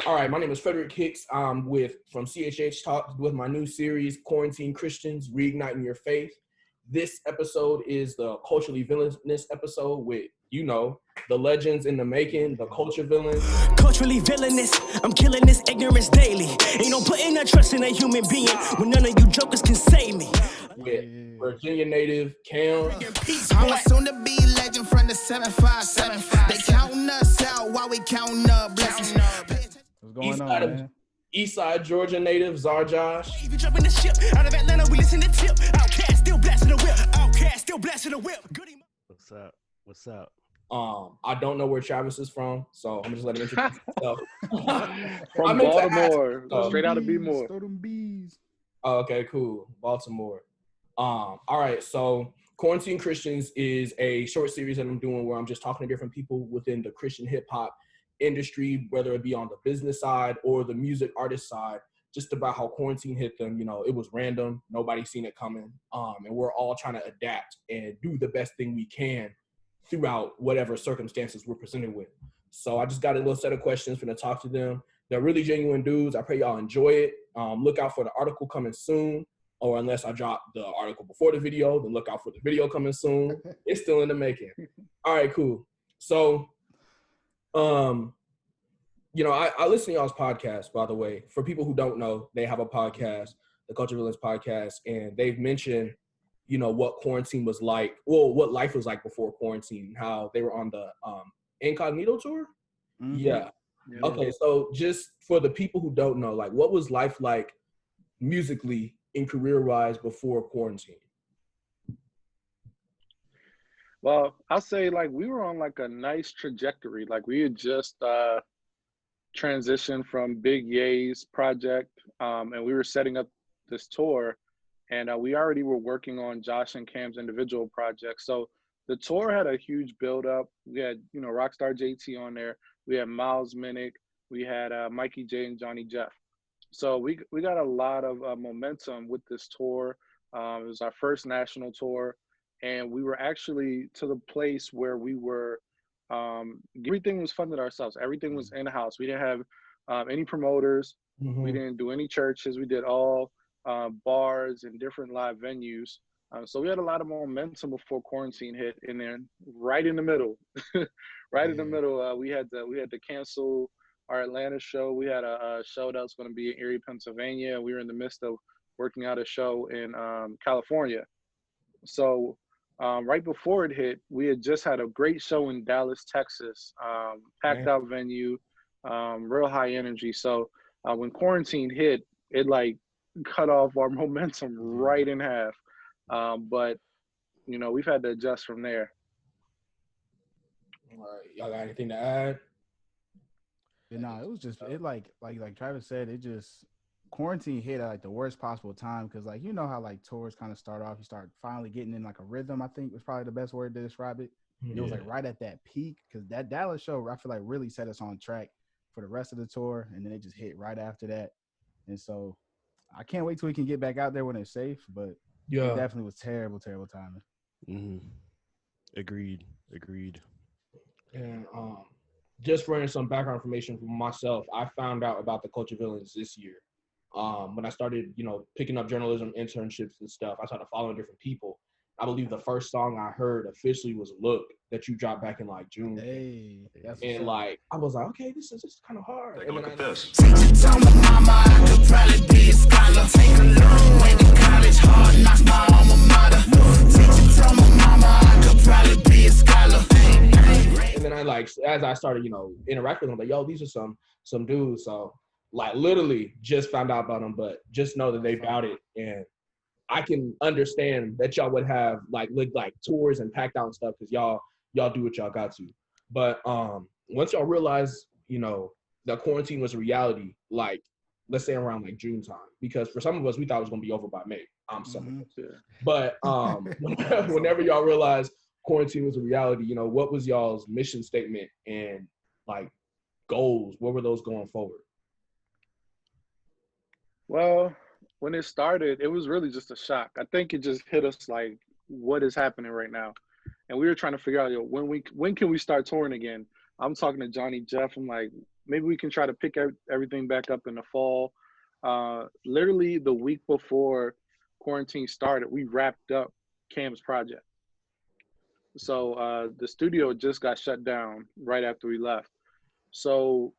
All right, my name is Frederick Hicks. I'm from CHH Talk with my new series, Quarantine Christians, Reigniting Your Faith. This episode is the culturally villainous episode with, the legends in the making, the culture villains. Culturally villainous, I'm killing this ignorance daily. Ain't no putting no trust in a human being when none of you jokers can save me. With Virginia native Kham. I'm a soon-to-be legend from the 757. They counting us out while we counting up blessings. What's going on, man? Eastside Georgia native Czar Josh. If you jump in the ship out of Atlanta, we listen to Tip. Outcast still blasting the whip. Outcast still blasting the whip. Goody. What's up? I don't know where Travis is from, so I'm just letting him introduce himself. From Baltimore, straight out of B-More. Throw them bees. Oh, okay, cool. Baltimore. All right, so Quarantine Christians is a short series that I'm doing where I'm just talking to different people within the Christian hip hop industry, whether it be on the business side or the music artist side, just about how quarantine hit them. It was random. Nobody seen it coming. And we're all trying to adapt and do the best thing we can throughout whatever circumstances we're presented with. So I just got a little set of questions for to talk to them. They're really genuine dudes. I pray y'all enjoy it. Look out for the article coming soon, or unless I drop the article before the video, then look out for the video coming soon. It's still in the making. All right, cool. So, I listen to y'all's podcast, by the way. For people who don't know, they have a podcast, the Culture Villains podcast, and they've mentioned, what quarantine was like, what life was like before quarantine, how they were on the Incognito tour. Mm-hmm. Yeah. Okay, so just for the people who don't know, what was life like musically and career-wise before quarantine? Well, I'll say we were on a nice trajectory. We had just transitioned from Big Ye's project, and we were setting up this tour, and we already were working on Josh and Kham's individual projects. So the tour had a huge build-up. We had, Rockstar JT on there. We had Miles Minnick. We had Mikey J and Johnny Jeff. So we got a lot of momentum with this tour. It was our first national tour, and we were actually to the place where we were, everything was funded ourselves. Everything was in-house. We didn't have any promoters. Mm-hmm. We didn't do any churches. We did all bars and different live venues. So we had a lot of momentum before quarantine hit, and then right in the middle, in the middle, we had to cancel our Atlanta show. We had a show that was going to be in Erie, Pennsylvania. We were in the midst of working out a show in California. So right before it hit, we had just had a great show in Dallas, Texas, packed out venue, real high energy. So when quarantine hit, it cut off our momentum right in half. But we've had to adjust from there. All right, y'all got anything to add? Yeah, it was just like Travis said, it just quarantine hit at the worst possible time because how tours kind of start off, you start finally getting in a rhythm. I think was probably the best word to describe it. Yeah. It was right at that peak because that Dallas show I feel really set us on track for the rest of the tour, and then it just hit right after that. And so I can't wait till we can get back out there when it's safe, but it definitely was terrible timing. Mm-hmm. Agreed. And just for some background information from myself, I found out about the Culture Villains this year. When I started, picking up journalism internships and stuff, I started following different people. I believe the first song I heard officially was "Look" that you dropped back in June. Hey, and I was like, okay, this is kind of hard. Take a look at this. And then as I started, interacting with them, yo, these are some dudes. So literally just found out about them, but just know that they bout it. And I can understand that y'all would have tours and packed out and stuff because y'all do what y'all got to. But once y'all realize, that quarantine was a reality, let's say around June time, because for some of us we thought it was gonna be over by May. But whenever y'all realize quarantine was a reality, what was y'all's mission statement and goals? What were those going forward? Well, when it started, it was really just a shock. I think it just hit us what is happening right now? And we were trying to figure out, when can we start touring again? I'm talking to Johnny Jeff. I'm like, maybe we can try to pick everything back up in the fall. Literally the week before quarantine started, we wrapped up Kham's project. So the studio just got shut down right after we left. So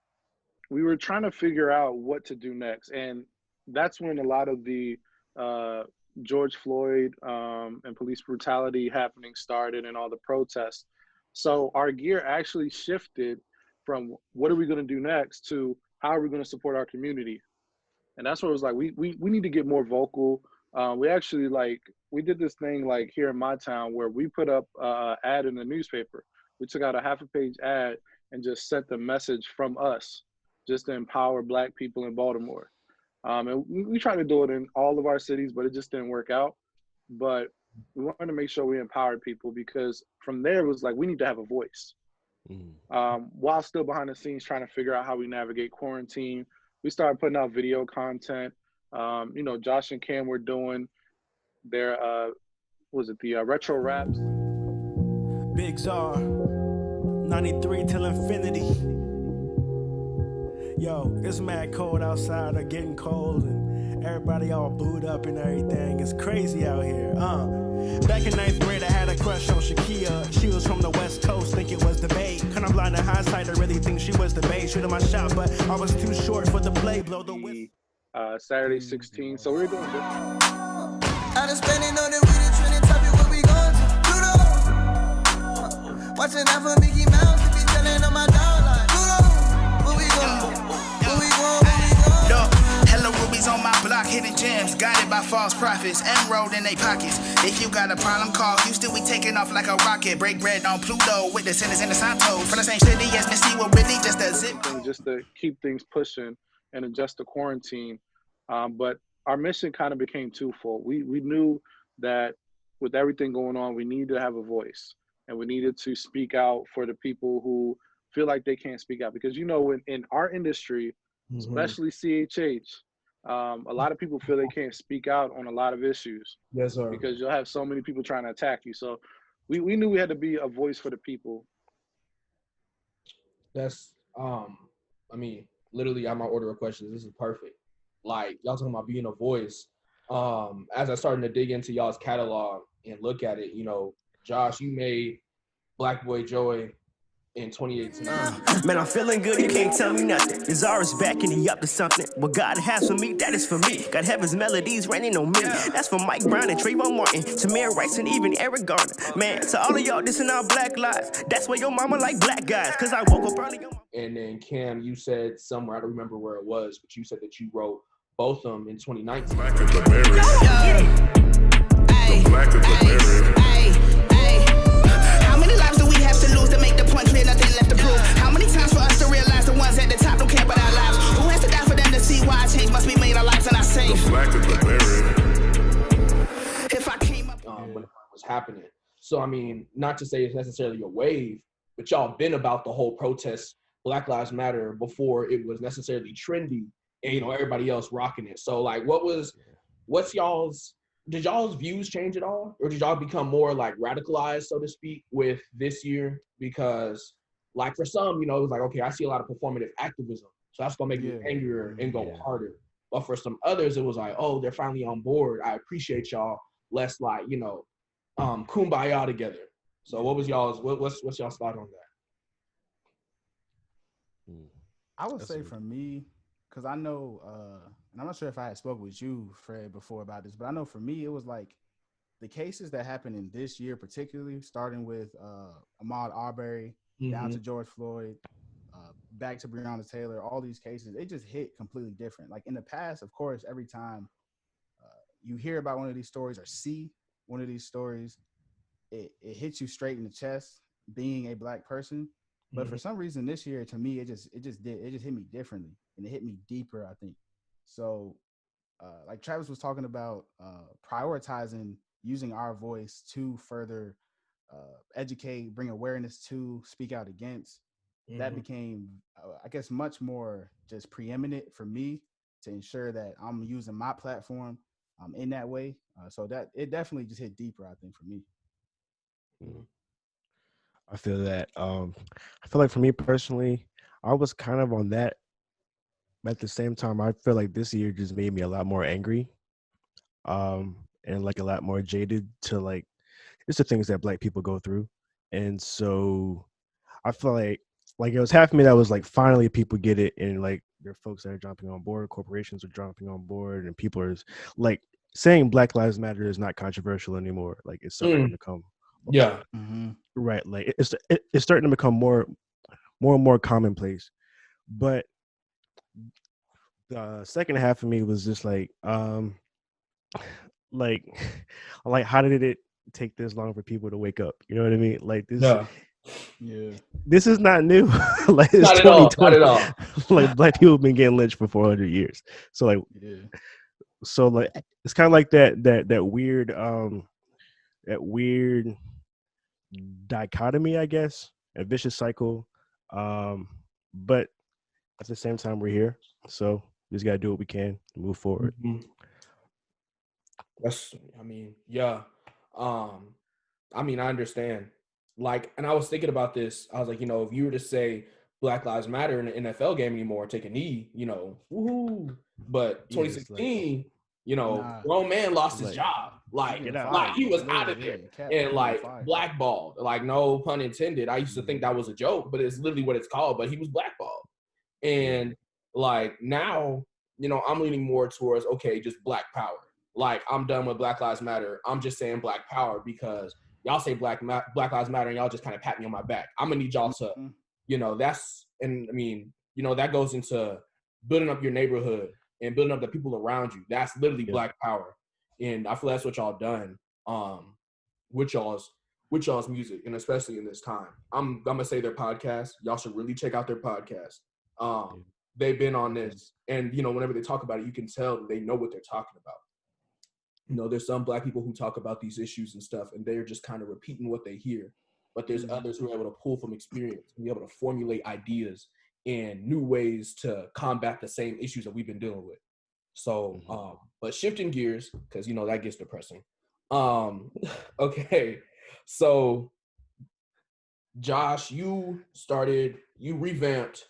we were trying to figure out what to do next. And that's when a lot of the George Floyd and police brutality happening started and all the protests. So our gear actually shifted from what are we going to do next to how are we going to support our community? And that's what it was like, we need to get more vocal. We actually we did this thing like here in my town where we put up an ad in the newspaper. We took out a half a page ad and just sent the message from us just to empower Black people in Baltimore. And we tried to do it in all of our cities, but it just didn't work out. But we wanted to make sure we empowered people because from there it was like, we need to have a voice. While still behind the scenes trying to figure out how we navigate quarantine, we started putting out video content. Josh and Kham were doing their, the retro raps. Big Czar, 93 till infinity. Yo, it's mad cold outside, or getting cold, and everybody all booed up and everything. It's crazy out here. Back in 9th grade, I had a crush on Shakia. She was from the West Coast, think it was the babe. Kinda blind in hindsight, I really think she was the babe. Shooting my shot, but I was too short for the play. Blow the whistle. Saturday 16. So we were doing this. I just spending on the weed and trending topic what we going to Pluto. Watching out for Mickey Mouse if he's telling on my dog line. Pluto, what we going? Hello rubies on my block, hidden gems, guided by false prophets, emerald in their pockets. If you got a problem, call Houston, we taking off like a rocket. Break bread on Pluto with the sinners and the Santos. For the same city as Missy, will really just a zip. Just to keep things pushing and adjust to quarantine. But our mission kind of became twofold. We knew that with everything going on, we needed to have a voice and we needed to speak out for the people who feel like they can't speak out. Because, in our industry, especially CHH, a lot of people feel they can't speak out on a lot of issues. Yes, sir. Because you'll have so many people trying to attack you. So we knew we had to be a voice for the people. That's, literally, I might order a question. This is perfect. Like, y'all talking about being a voice. As I started to dig into y'all's catalog and look at it, Josh, you made Black Boy Joy in 2018. Man, I'm feeling good, you can't tell me nothing. Czar's back and he up to something. What God has for me, that is for me. Got heaven's melodies raining on me. That's for Mike Brown and Trayvon Martin, Tamir Rice and even Eric Garner. Man, to all of y'all dissing our black lives, that's why your mama like black guys. Cause I woke up early. And then Kham, you said somewhere, I don't remember where it was, but you said that you wrote both of them in 2019. Black is the berry. The black is the berry. How many lives do we have to lose to make the point clear? Nothing left to prove. How many times for us to realize the ones at the top don't care about our lives? Who has to die for them to see why change must be made? Our lives are not safe. The black is the berry. If I came up when it was happening. So, not to say it's necessarily a wave, but y'all been about the whole protest, Black Lives Matter, before it was necessarily trendy and, everybody else rocking it. So, like, did y'all's views change at all? Or did y'all become more, like, radicalized, so to speak, with this year? Because, like, for some, it was like, okay, I see a lot of performative activism, so that's going to make me angrier and go harder. But for some others, it was like, oh, they're finally on board. I appreciate y'all. Let's, like, kumbaya together. So what was y'all's, what's y'all's thought on that? I would say for me, because I know, and I'm not sure if I had spoken with you, Fred, before about this, but I know for me, it was like the cases that happened in this year, particularly starting with Ahmaud Arbery, down to George Floyd, back to Breonna Taylor, all these cases, it just hit completely different. Like in the past, of course, every time you hear about one of these stories or see one of these stories, it hits you straight in the chest being a Black person. But for some reason this year, to me, it just hit me differently, and it hit me deeper, I think. So like Travis was talking about prioritizing using our voice to further educate, bring awareness to, speak out against. That became, I guess, much more just preeminent for me to ensure that I'm using my platform in that way. So that it definitely just hit deeper, I think, for me. I feel that. I feel like for me personally, I was kind of on that. But at the same time, I feel like this year just made me a lot more angry, and like a lot more jaded to like it's the things that black people go through. And so I feel like it was half of me that was like finally people get it, and like there are folks that are jumping on board, corporations are jumping on board, and people are like saying Black Lives Matter is not controversial anymore. Like it's starting to become Yeah. right. Like it's starting to become more and more commonplace. But the second half of me was just like like how did it take this long for people to wake up? You know what I mean? Like Yeah. this is not new. Like it's Not at all. Not 2020. at all. Like black people have been getting lynched for 400 years. So like it's kind of like that weird dichotomy, I guess, a vicious cycle. But at the same time, we're here, so we just gotta do what we can and move forward. That's, I mean, yeah. I mean, I understand. Like, and I was thinking about this. I was like, if you were to say Black Lives Matter in an NFL game anymore, take a knee, woohoo. But 2016, grown man lost his job. Like he was out of there and like blackballed. Like, no pun intended. I used to think that was a joke, but it's literally what it's called. But he was blackballed. And like now, I'm leaning more towards, okay, just black power. Like, I'm done with Black Lives Matter. I'm just saying black power because y'all say Black Lives Matter and y'all just kind of pat me on my back. I'm gonna need y'all to, that goes into building up your neighborhood and building up the people around you. That's literally black power. And I feel that's what y'all done with y'all's music, and especially in this time. I'm gonna say their podcast. Y'all should really check out their podcast. They've been on this, and whenever they talk about it, you can tell that they know what they're talking about. There's some black people who talk about these issues and stuff, and they're just kind of repeating what they hear. But there's others who are able to pull from experience and be able to formulate ideas and new ways to combat the same issues that we've been dealing with. So, but shifting gears, because that gets depressing. Okay, so Josh, you revamped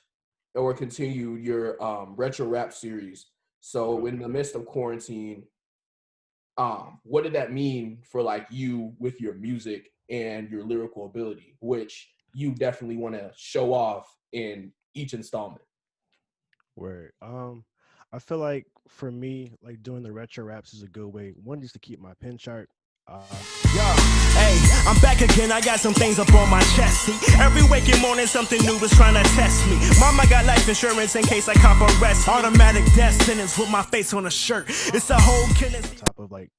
or continued your retro rap series. So in the midst of quarantine, what did that mean for like you with your music and your lyrical ability, which you definitely want to show off in each installment? Word. I feel like for me, like doing the retro raps is a good way. One, just to keep my pen sharp. Yo, hey, I'm back again. I got some things up on my chest. See, every waking morning something new is trying to test me. Mama got life insurance in case I cop arrest. Automatic death sentence with my face on a shirt. It's a whole killing. On top of like,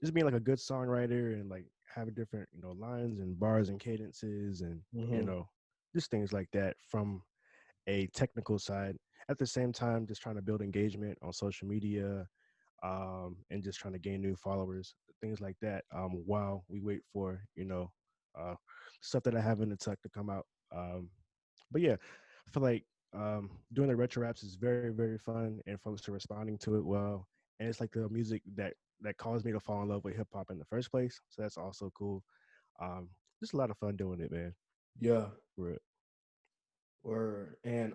just being like a good songwriter and like having different lines and bars and cadences and just things like that from a technical side. At the same time, just trying to build engagement on social media, and just trying to gain new followers, things like that. While we wait for stuff that I have in the tuck to come out. But yeah, I feel like doing the retro raps is very, very fun, and folks are responding to it well. And it's like the music that caused me to fall in love with hip hop in the first place. So that's also cool. Just a lot of fun doing it, man. Yeah. Word. And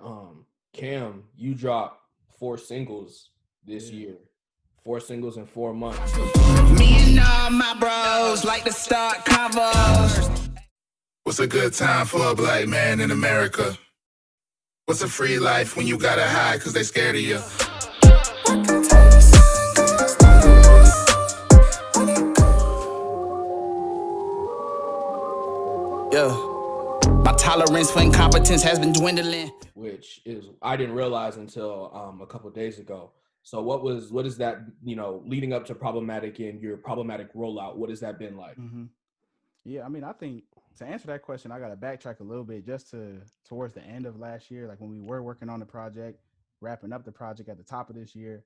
Kham, you dropped 4 singles this year. 4 singles in 4 months. Me and all my bros like to start convos. What's a good time for a black man in America? What's a free life when you gotta hide cause they scared of you? Yeah. My tolerance for incompetence has been dwindling. Which is, I didn't realize until a couple of days ago. So what is that, leading up to Problematic and your Problematic rollout, what has that been like? Yeah, I mean, I think to answer that question, I got to backtrack a little bit just towards the end of last year, like when we were working on the project, wrapping up the project at the top of this year.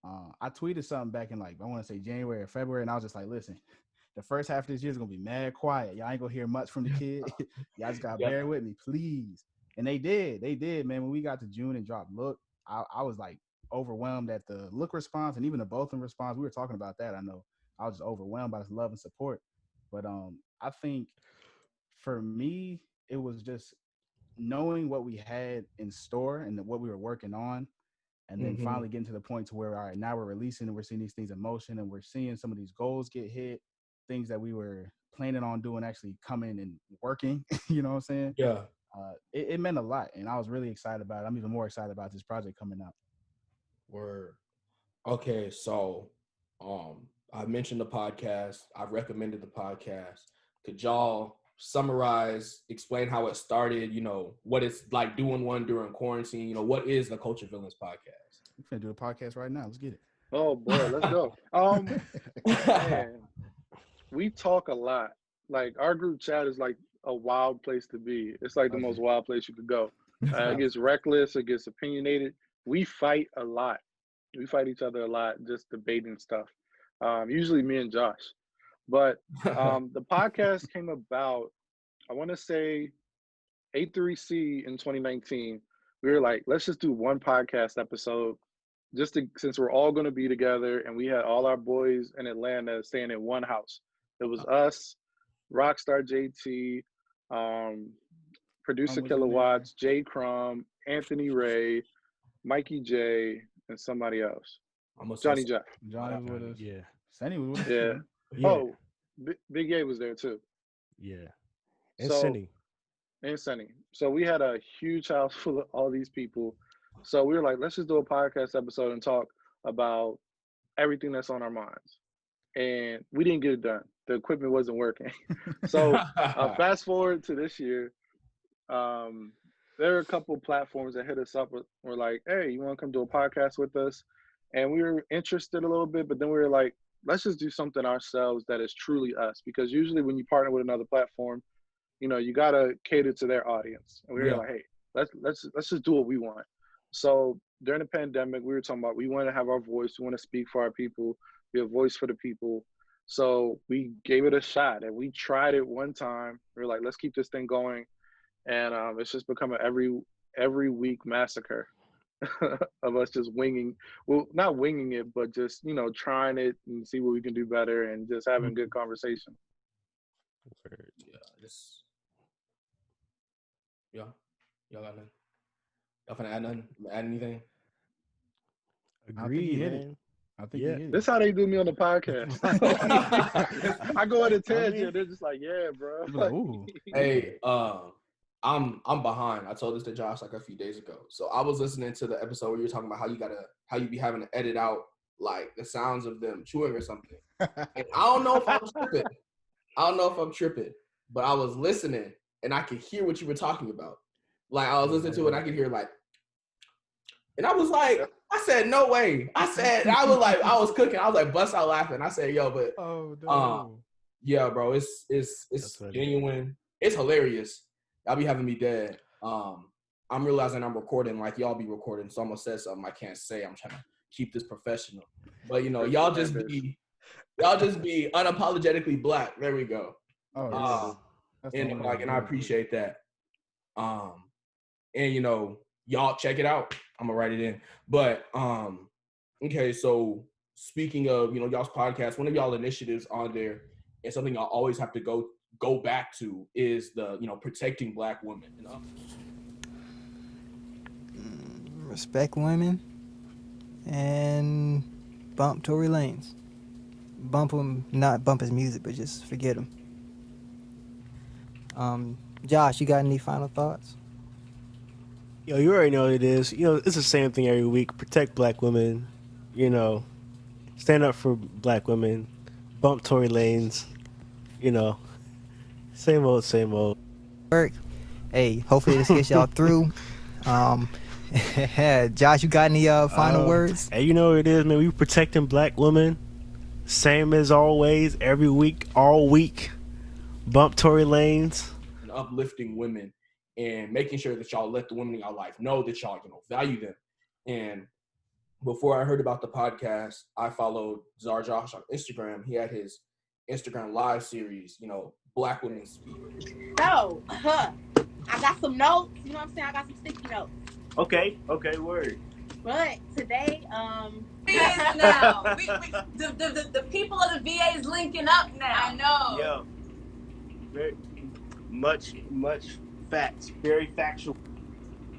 I tweeted something back in like, I want to say January or February, and I was just like, listen, the first half of this year is going to be mad quiet. Y'all ain't going to hear much from the kid. Y'all just got to bear with me, please. And they did, man. When we got to June and dropped Look, I was like overwhelmed at the Look response and even the Botham response. We were talking about that. I know I was just overwhelmed by this love and support. But I think for me, it was just knowing what we had in store and what we were working on, and then finally getting to the point to where, all right, now we're releasing and we're seeing these things in motion and we're seeing some of these goals get hit, things that we were planning on doing actually coming and working. You know what I'm saying? Yeah. It meant a lot, and I was really excited about it. I'm even more excited about this project coming out. Word. Okay, so I mentioned the podcast. I've recommended the podcast. Could y'all summarize, explain how it started, what it's like doing one during quarantine? What is the Culture Villains podcast? We're gonna do a podcast right now. Let's get it. Oh boy, let's go. Man, we talk a lot. Like our group chat is like a wild place to be. It's like the most wild place you could go. It gets reckless, it gets opinionated. We fight a lot. We fight each other a lot, just debating stuff. Usually me and Josh. But the podcast came about, I want to say A3C in 2019. We were like, let's just do one podcast episode since we're all going to be together, and we had all our boys in Atlanta staying in one house. It was us, Rockstar JT, Producer Kilowatts, Jay Crumb, Anthony Ray, Mikey J, and somebody else. Johnny Jeff. Johnny was with us. Yeah. Sonny was with us. Yeah. Yeah. Oh, Big A was there too. Yeah. And Cindy. And Sunny. So we had a huge house full of all these people. So we were like, let's just do a podcast episode and talk about everything that's on our minds. And we didn't get it done. The equipment wasn't working. So fast forward to this year, there are a couple of platforms that hit us up. We're like, hey, you want to come do a podcast with us? And we were interested a little bit, but then we were like, let's just do something ourselves that is truly us. Because usually when you partner with another platform, you got to cater to their audience. And we were like, hey, let's just do what we want. So during the pandemic, we were talking about we want to have our voice. We want to speak for our people, be a voice for the people. So we gave it a shot, and we tried it one time. We were like, let's keep this thing going. And it's just become an every week massacre of us just winging. Well, not winging it, but just, trying it and see what we can do better and just having good conversation. Yeah. Y'all got nothing? Y'all finna add nothing? Add anything? Agreed, man. I think he hit it. This is how they do me on the podcast. I go on a tangent. They're just like, yeah, bro. Like, ooh. Hey, I'm behind. I told this to Josh like a few days ago. So I was listening to the episode where you were talking about how you be having to edit out like the sounds of them chewing or something. And I don't know if I'm tripping. But I was listening and I could hear what you were talking about. Like I was listening to it and I could hear like, and I was like, I said, no way. I was cooking. I was like, bust out laughing. I said, yo, but yeah, bro, it's genuine. It's hilarious. Y'all be having me dead. I'm realizing I'm recording like y'all be recording. So I'm gonna say something I can't say. I'm trying to keep this professional. But y'all just be unapologetically black. There we go. Oh, and I appreciate that. And y'all check it out. I'm gonna write it in. But okay, so speaking of y'all's podcast, one of y'all initiatives on there, and something y'all always have to go back to is the protecting Black women. Respect women and bump Tory Lanez. Bump him, not bump his music, but just forget him. Josh, you got any final thoughts? Yo, you already know what it is. It's the same thing every week. Protect Black women. Stand up for Black women. Bump Tory Lanez. Same old. Work. Hey, hopefully this gets y'all through. Josh, you got any final words? Hey, you know what it is, man. We protecting Black women. Same as always, every week, all week. Bump Tory Lanez. And uplifting women and making sure that y'all let the women in your life know that y'all value them. And before I heard about the podcast, I followed Czar Josh on Instagram. He had his Instagram live series, Black Women Speak. So, I got some notes. You know what I'm saying? I got some sticky notes. Okay, word. But today, now. The people of the VA is linking up now. I know. Yo, very much facts, very factual.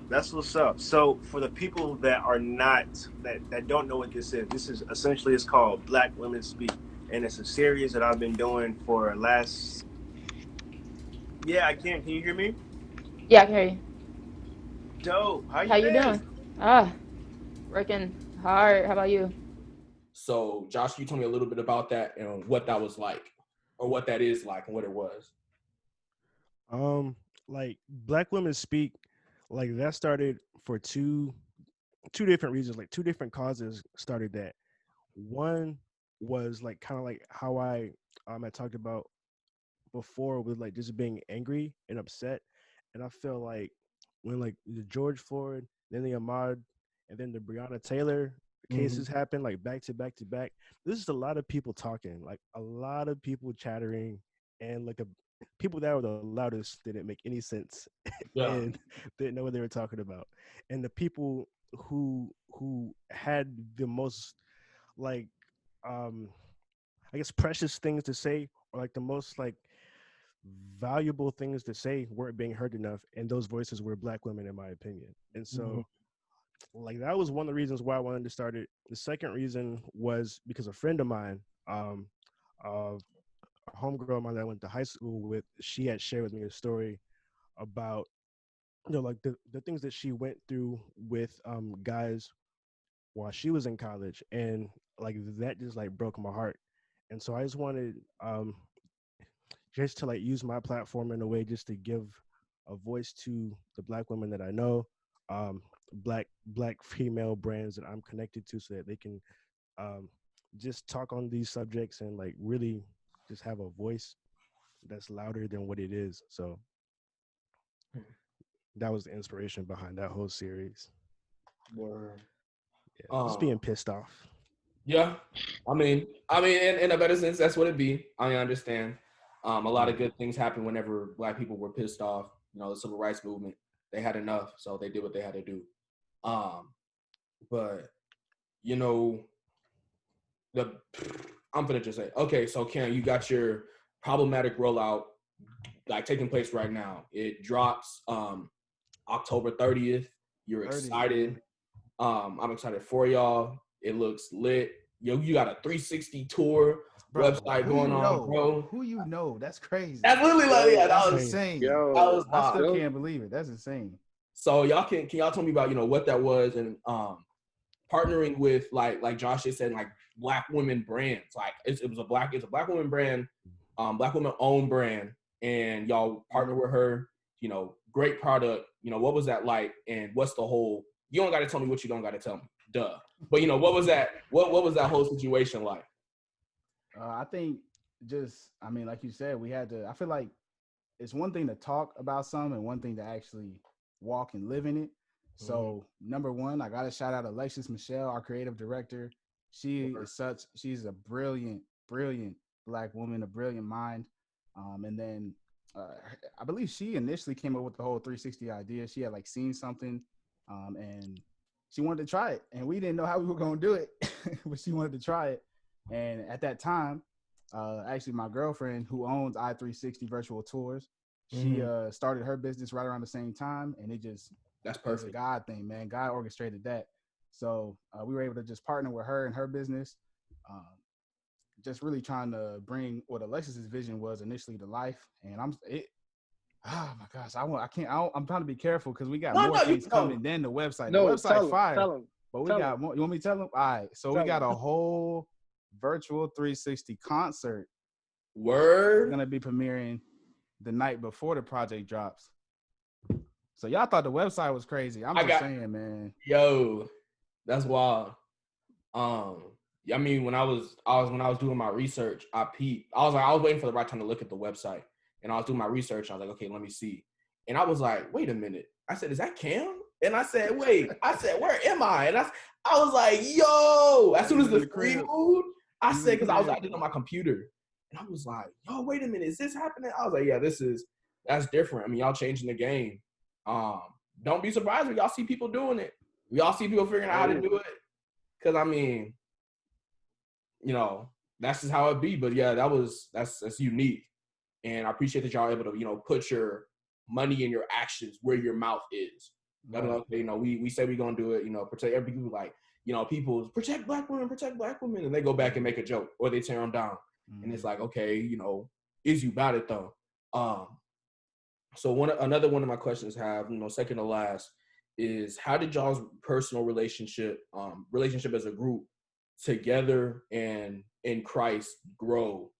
That's what's up. So for the people that are not that don't know what this is essentially it's called Black Women Speak, and it's a series that I've been doing for last. Yeah, I can. Can you hear me? Yeah, I can hear you. Dope. How How you you been? doing? Working hard. How about you? So, Josh, you told me a little bit about that and what that was like, or what that is like, and what it was. Like Black Women Speak, like that started for two different reasons, like two different causes started that. One was like kind of like how I talked about before with like just being angry and upset. And I feel like when like the George Floyd, then the Ahmaud, and then the Breonna Taylor cases happen like back to back to back, this is a lot of people talking, like a lot of people chattering, and like people that were the loudest didn't make any sense and didn't know what they were talking about. And the people who had the most like I guess precious things to say, or like the most like valuable things to say, weren't being heard enough, and those voices were Black women, in my opinion. And so like that was one of the reasons why I wanted to start it. The second reason was because a friend of mine, a homegirl of mine that I went to high school with, she had shared with me a story about like the things that she went through with guys while she was in college, and like that just like broke my heart. And so I just wanted just to like use my platform in a way just to give a voice to the Black women that I know, black female brands that I'm connected to, so that they can just talk on these subjects and like really just have a voice that's louder than what it is. So that was the inspiration behind that whole series. Word. Yeah, just being pissed off. Yeah, I mean, in a better sense, that's what it be. I understand. A lot of good things happen whenever Black people were pissed off. You know, the civil rights movement, they had enough, so they did what they had to do. But you know, I'm gonna just say, okay, so Kham, you got your problematic rollout like taking place right now. It drops October 30th. You're excited. I'm excited for y'all. It looks lit. Yo, you got a 360 tour website going on, bro. Who you know? That's crazy. That's literally like, yeah, that's that was insane. I still can't believe it. That's insane. So y'all can y'all tell me about what that was, and partnering with like Josh just said, like Black women brands. Like it's a black woman brand, Black woman owned brand, and y'all partner with her. Great product. What was that like, and what's the whole? You don't got to tell me what you don't got to tell me. Duh. But what was that? What was that whole situation like? I think like you said, we had to. I feel like it's one thing to talk about something and one thing to actually walk and live in it. So number one, I got to shout out Alexis Michelle, our creative director. She's a brilliant Black woman, a brilliant mind. And then I believe she initially came up with the whole 360 idea. She had like seen something and she wanted to try it, and we didn't know how we were going to do it, but she wanted to try it. And at that time, actually my girlfriend who owns I360 Virtual Tours, she started her business right around the same time, and that's perfect. It's a God thing, man. God orchestrated that. So we were able to just partner with her and her business, just really trying to bring what Alexis's vision was initially to life. And oh my gosh, I'm trying to be careful because we got more things coming than the website. The website's fire. Tell them. But we got more. You want me to tell them? All right. So we got a whole virtual 360 concert. Word. It's gonna be premiering the night before the project drops. So y'all thought the website was crazy. I'm just saying, man. Yo, that's wild. I mean, when I was doing my research, I peeped. I was waiting for the right time to look at the website, and I was doing my research. I was like, okay, let me see. And I was like, wait a minute. I said, is that Kham? And I said, wait. I said, where am I? And I was like, yo. As soon as the screen moved, I said, because I did it on my computer, and I was like, yo, wait a minute, is this happening? I was like, yeah, that's different. I mean, y'all changing the game. Don't be surprised when y'all see people doing it. Y'all see people figuring out how to do it. Because I mean, that's just how it be. But yeah, that's unique. And I appreciate that y'all able to, put your money in your actions where your mouth is. You know, we say we're gonna do it, you know, protect every people, like, you know, people protect black women, and they go back and make a joke or they tear them down. And it's like, okay, you know, is you about it though? So another one of my questions have, you know, second to last, is how did y'all's personal relationship as a group together and in Christ grow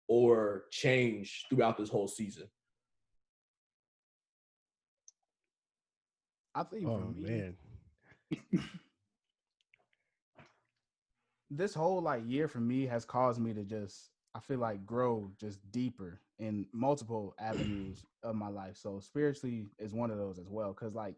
or change throughout this whole season? I think for me, this whole like year for me has caused me to just, I feel like, grow just deeper in multiple avenues of my life. So spiritually is one of those as well. Cause like,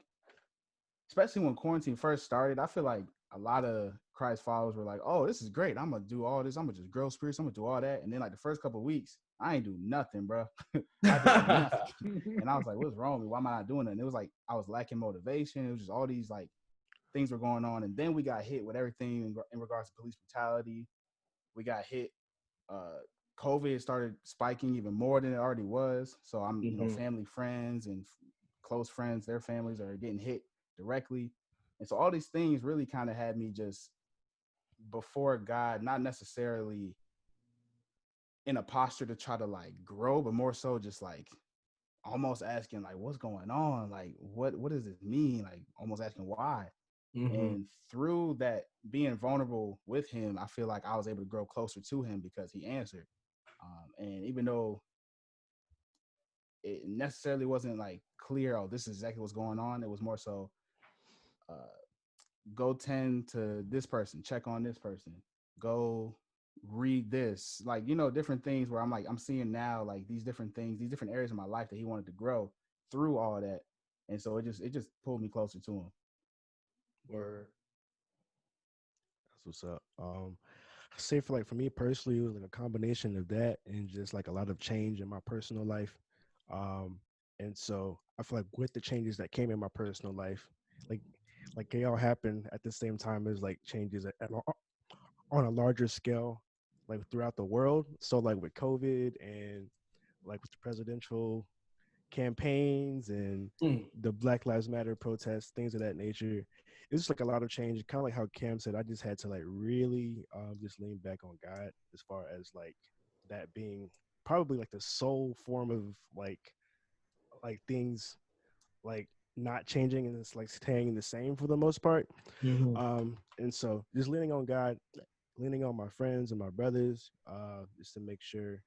especially when quarantine first started, I feel like a lot of Christ followers were like, oh, this is great. I'm going to do all this. I'm going to just grow spiritually. I'm going to do all that. And then like the first couple of weeks, I ain't do nothing, bro. I did nothing. And I was like, what's wrong with me? Why am I not doing it? And it was like, I was lacking motivation. It was just all these like things were going on. And then we got hit with everything in regards to police brutality. We got hit. COVID started spiking even more than it already was. So I'm, you know, family, friends, and close friends, their families are getting hit directly. And so all these things really kind of had me just before God, not necessarily in a posture to try to like grow, but more so just like almost asking like, what's going on? Like, what does this mean? Like almost asking why. And through that, being vulnerable with him, I feel like I was able to grow closer to him because he answered. And even though it necessarily wasn't like clear, oh, this is exactly what's going on, it was more so, go tend to this person, check on this person, go read this, like, you know, different things where I'm like, I'm seeing now like these different things, these different areas of my life that he wanted to grow through all that. And so it just pulled me closer to him. Word. That's what's up. I say for me personally, it was like a combination of that and just like a lot of change in my personal life. And so I feel like with the changes that came in my personal life, like they all happened at the same time as like changes on a larger scale, like throughout the world. So like with COVID and like with the presidential campaigns and the Black Lives Matter protests, things of that nature, it's just like a lot of change. Kind of like how Kham said, I just had to like really just lean back on God as far as like that being probably like the sole form of like things like not changing and it's like staying the same for the most part. And so just leaning on God, leaning on my friends and my brothers, just to make sure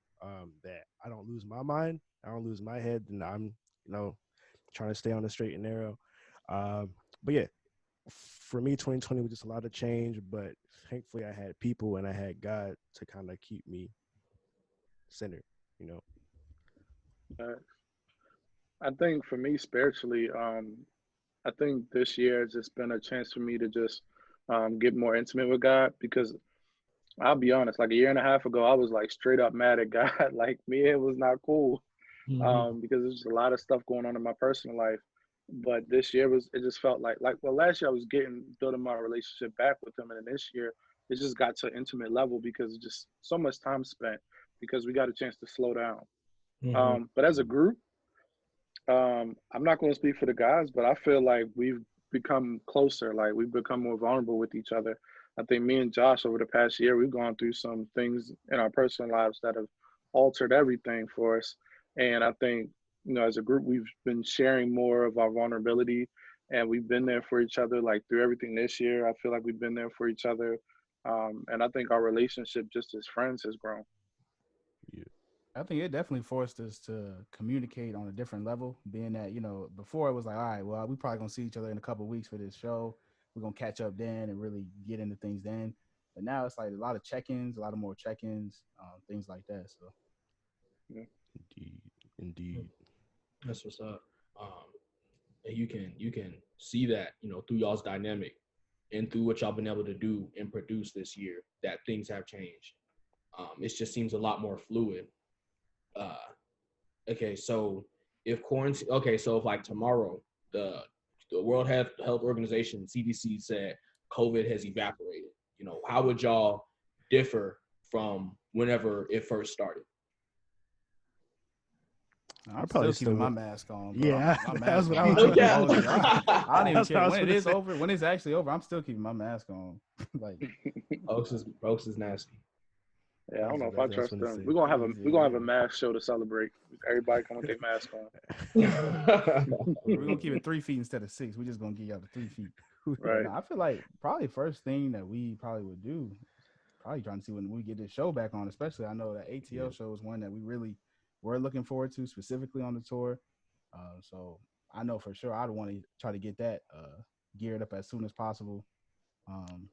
that I don't lose my mind, I don't lose my head, and I'm, you know, trying to stay on the straight and narrow. But yeah, for me, 2020 was just a lot of change, but thankfully I had people and I had God to kind of keep me centered, you know. I think for me spiritually, I think this year has just been a chance for me to just get more intimate with God, because I'll be honest, like a year and a half ago, I was like straight up mad at God. Like me, it was not cool because there's a lot of stuff going on in my personal life. But this year it just felt like well, last year I was building my relationship back with him. And then this year it just got to an intimate level because just so much time spent because we got a chance to slow down. But as a group, I'm not going to speak for the guys, but I feel like we've become closer. Like we've become more vulnerable with each other. I think me and Josh over the past year, we've gone through some things in our personal lives that have altered everything for us. And I think, you know, as a group, we've been sharing more of our vulnerability, and we've been there for each other. Like through everything this year, I feel like we've been there for each other. And I think our relationship just as friends has grown. I think it definitely forced us to communicate on a different level, being that, you know, before it was like, all right, well, we probably gonna see each other in a couple of weeks for this show. We're gonna catch up then and really get into things then. But now it's like a lot of check-ins, a lot of more check-ins, things like that. So, yeah. Indeed. That's what's up. And you can see that, you know, through y'all's dynamic and through what y'all been able to do and produce this year, that things have changed. It just seems a lot more fluid. Okay, so if quarantine, so if like tomorrow the World Health Organization, CDC, said COVID has evaporated, you know, how would y'all differ from whenever it first started? I'm still keeping my mask on. Bro. Yeah, my that's mask what on. I was. I don't even That's care what I was when it gonna is say. over. When it's actually over, I'm still keeping my mask on. Like, Oaks is nasty. Yeah, I don't know if I That's trust what it them. said. We're gonna have a mask show to celebrate. Everybody come with their mask on. We're gonna keep it 3 feet instead of 6. We're just gonna give y'all the 3 feet. Right. I feel like probably first thing that we probably would do, probably trying to see when we get this show back on. Especially, I know that ATL show is one that we really were looking forward to, specifically on the tour. So I know for sure I'd want to try to get that geared up as soon as possible. And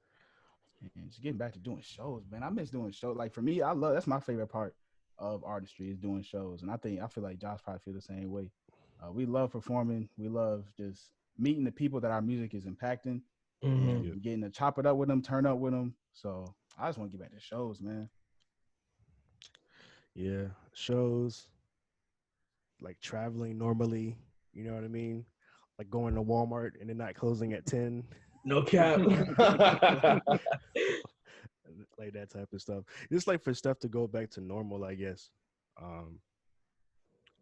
just getting back to doing shows, man. I miss doing shows. Like for me, that's my favorite part of artistry is doing shows. And I feel like Josh probably feel the same way. We love performing. We love just meeting the people that our music is impacting and getting to chop it up with them, turn up with them. So I just want to get back to shows, man. Yeah, shows, like traveling normally, you know what I mean? Like going to Walmart and then not closing at 10. No cap. Like that type of stuff. Just like for stuff to go back to normal, I guess.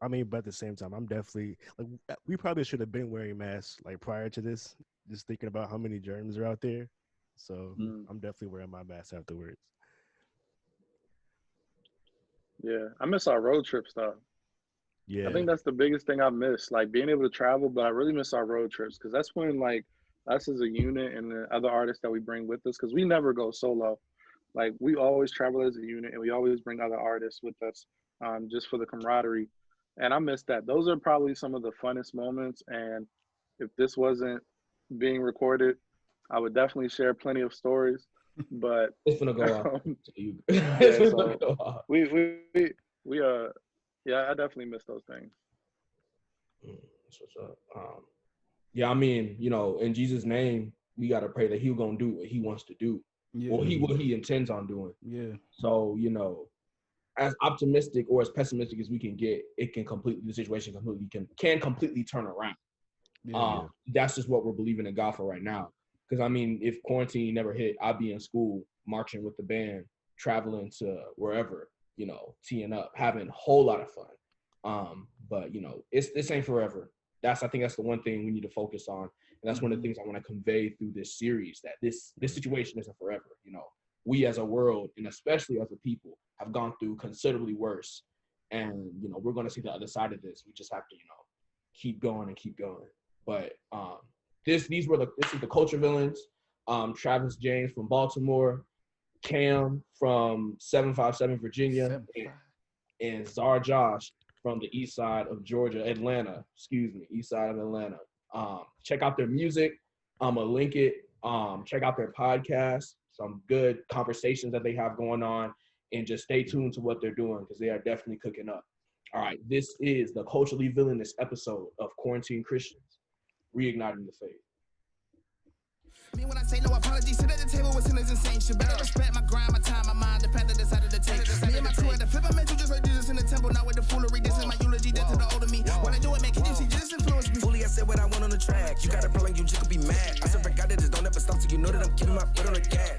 I mean, but at the same time, I'm definitely like we probably should have been wearing masks like prior to this, just thinking about how many germs are out there. So I'm definitely wearing my mask afterwards. Yeah, I miss our road trip stuff. Yeah, I think that's the biggest thing I miss, like being able to travel, but I really miss our road trips because that's when like us as a unit and the other artists that we bring with us, because we never go solo. Like we always travel as a unit and we always bring other artists with us just for the camaraderie. And I miss that. Those are probably some of the funnest moments. And if this wasn't being recorded, I would definitely share plenty of stories. But it's gonna go off. Yeah, I definitely miss those things. That's what's up. Yeah, I mean, you know, in Jesus' name, we gotta pray that He's gonna do what He wants to do, or what He intends on doing. Yeah. So, you know, as optimistic or as pessimistic as we can get, the situation can completely turn around. That's just what we're believing in God for right now. Because I mean, if quarantine never hit, I'd be in school marching with the band, traveling to wherever, you know, teeing up, having a whole lot of fun. But you know, this ain't forever. I think that's the one thing we need to focus on, and that's one of the things I want to convey through this series. That this situation isn't forever. You know, we as a world, and especially as a people, have gone through considerably worse, and you know, we're going to see the other side of this. We just have to, you know, keep going and keep going. But this is the Culture Villains. Travis James from Baltimore, Kham from 757 Virginia, and Czar Josh from the east side of Georgia, east side of Atlanta. Check out their music. I'm gonna link it. Check out their podcast. Some good conversations that they have going on, and just stay tuned to what they're doing because they are definitely cooking up. All right, this is the Culturally Villainous episode of Quarantine Christians, Reigniting the Faith. Me when I say no apologies, sit at the table with sinners and saints. You better respect my grind, my time, my mind, the path that decided to take. Me and my crew at the flip, I met you just heard Jesus in the temple, not with the foolery. This is my eulogy, death to the older me. When I do it, man, can you see Jesus influence me? Fully, I said what I want on the track. You got a problem, you just could be mad. I said, forgot it, just don't ever stop till you know that I'm keeping my foot on the gas.